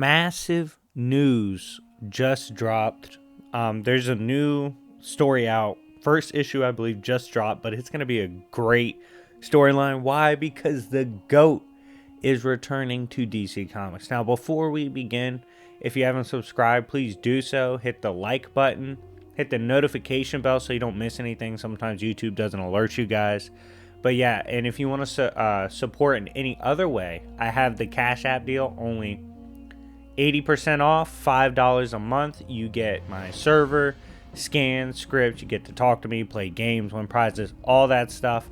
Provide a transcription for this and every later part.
Massive news just dropped. There's a new story out. First issue, I believe, just dropped, but it's going to be a great storyline. Why? Because the GOAT is returning to DC Comics. Now, before we begin, if you haven't subscribed, please do so. Hit the like button. Hit the notification bell so you don't miss anything. Sometimes YouTube doesn't alert you guys. But yeah, and if you want to support in any other way, I have the Cash App deal, only 80% off, $5 a month. You get my server, scan, script, you get to talk to me, play games, win prizes, all that stuff.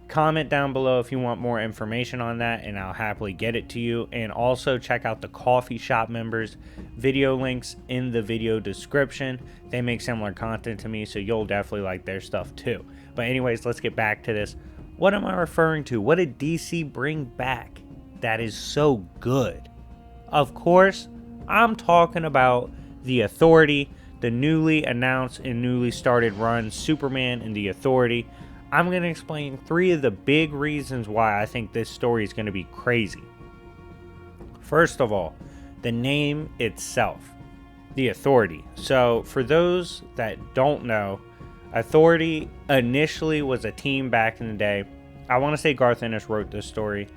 Comment down below if you want more information on that, and I'll happily get it to you. And also check out the coffee shop members. Video links in the video description. They make similar content to me, so you'll definitely like their stuff too. But anyways, let's get back to this. What am I referring to? What did DC bring back that is so good? Of course, I'm talking about the Authority, the newly announced and newly started run Superman and the Authority. I'm going to explain 3 of the big reasons why I think this story is going to be crazy. First of all, the name itself, the Authority. So for those that don't know, Authority initially was a team back in the day. I want to say Garth Ennis wrote this story.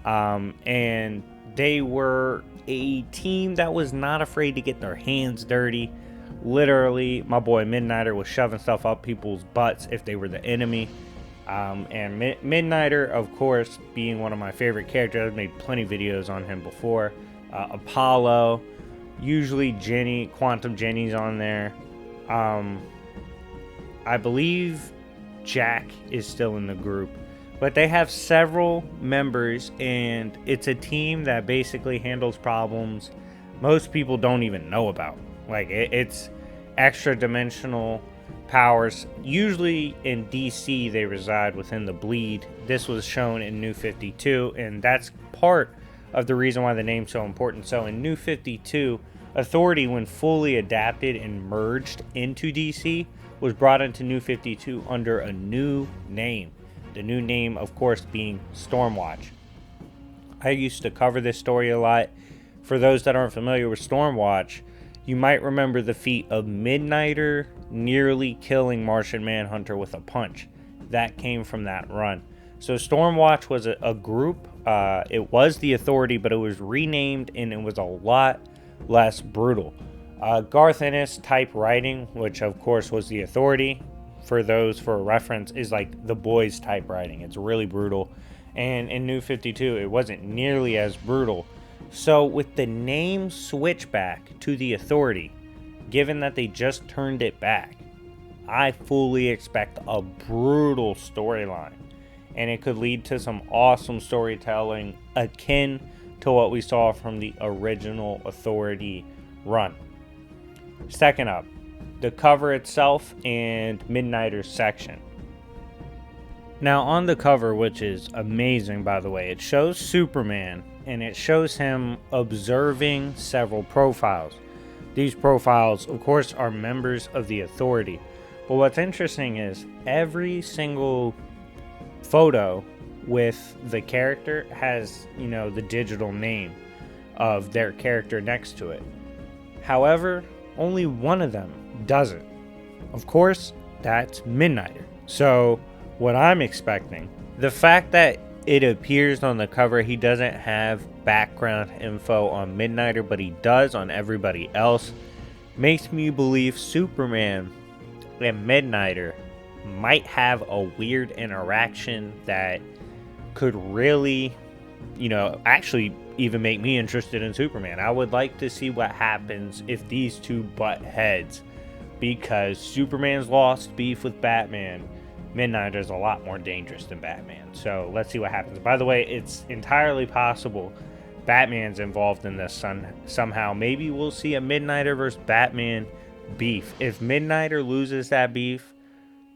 And they were a team that was not afraid to get their hands dirty. Literally, my boy Midnighter was shoving stuff up people's butts if they were the enemy. And Midnighter, of course, being one of my favorite characters. I've made plenty of videos on him before. Apollo, usually Jenny, Quantum Jenny's on there. I believe Jack is still in the group. But they have several members, and it's a team that basically handles problems most people don't even know about. Like, it's extra-dimensional powers. Usually in DC, they reside within the Bleed. This was shown in New 52, and that's part of the reason why the name's so important. So in New 52, Authority, when fully adapted and merged into DC, was brought into New 52 under a new name. The new name, of course, being Stormwatch. I used to cover this story a lot. For those that aren't familiar with Stormwatch, you might remember the feat of Midnighter nearly killing Martian Manhunter with a punch. That came from that run. So Stormwatch was a group. It was the Authority, but it was renamed, and it was a lot less brutal. Garth Ennis type writing, which of course was the Authority, for those for reference, is like the Boys type writing. It's really brutal. And in New 52, it wasn't nearly as brutal. So with the name switch back to the Authority, given that they just turned it back, I fully expect a brutal storyline. And it could lead to some awesome storytelling akin to what we saw from the original Authority run. Second up, the cover itself and Midnighter's section. Now on the cover, which is amazing by the way, it shows Superman and it shows him observing several profiles. These profiles, of course, are members of the Authority. But what's interesting is every single photo with the character has, the digital name of their character next to it. However, only one of them doesn't. Of course, that's Midnighter. So what I'm expecting, the fact that it appears on the cover he doesn't have background info on Midnighter, but he does on everybody else, makes me believe Superman and Midnighter might have a weird interaction that could really, actually even make me interested in Superman. I would like to see what happens if these two butt heads, because Superman's lost beef with Batman. Midnighter's a lot more dangerous than Batman. So let's see what happens. By the way, it's entirely possible Batman's involved in this somehow. Maybe we'll see a Midnighter versus Batman beef. If Midnighter loses that beef,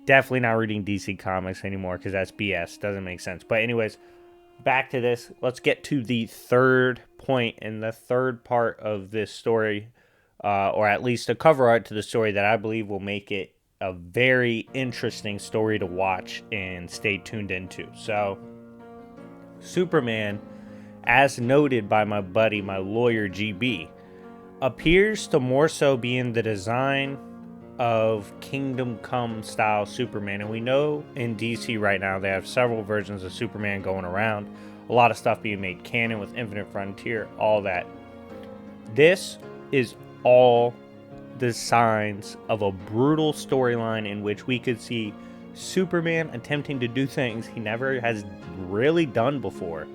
definitely not reading DC Comics anymore, because that's BS. Doesn't make sense. But anyways, back to this. Let's get to the third point and the third part of this story, or at least a cover art to the story that I believe will make it a very interesting story to watch and stay tuned into. So, Superman, as noted by my buddy, my lawyer GB, appears to more so be in the design of Kingdom Come style Superman. And we know in DC right now they have several versions of Superman going around. A lot of stuff being made canon with Infinite Frontier, all that. This is all the signs of a brutal storyline in which we could see Superman attempting to do things he never has really done before.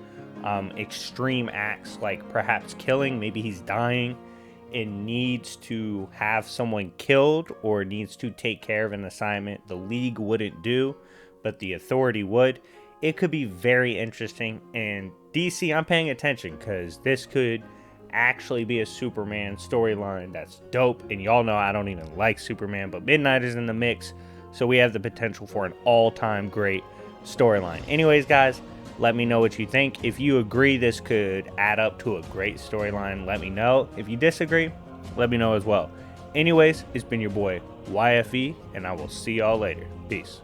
Extreme acts like perhaps killing, maybe he's dying and needs to have someone killed or needs to take care of an assignment the League wouldn't do, but the Authority would. It could be very interesting, and DC, I'm paying attention because this could actually be a Superman storyline that's dope. And y'all know I don't even like Superman, but Midnight is in the mix, so we have the potential for an all-time great storyline. Anyways, guys, let me know what you think. If you agree this could add up to a great storyline, let me know. If you disagree, let me know as well. Anyways, it's been your boy YFE, and I will see y'all later. Peace.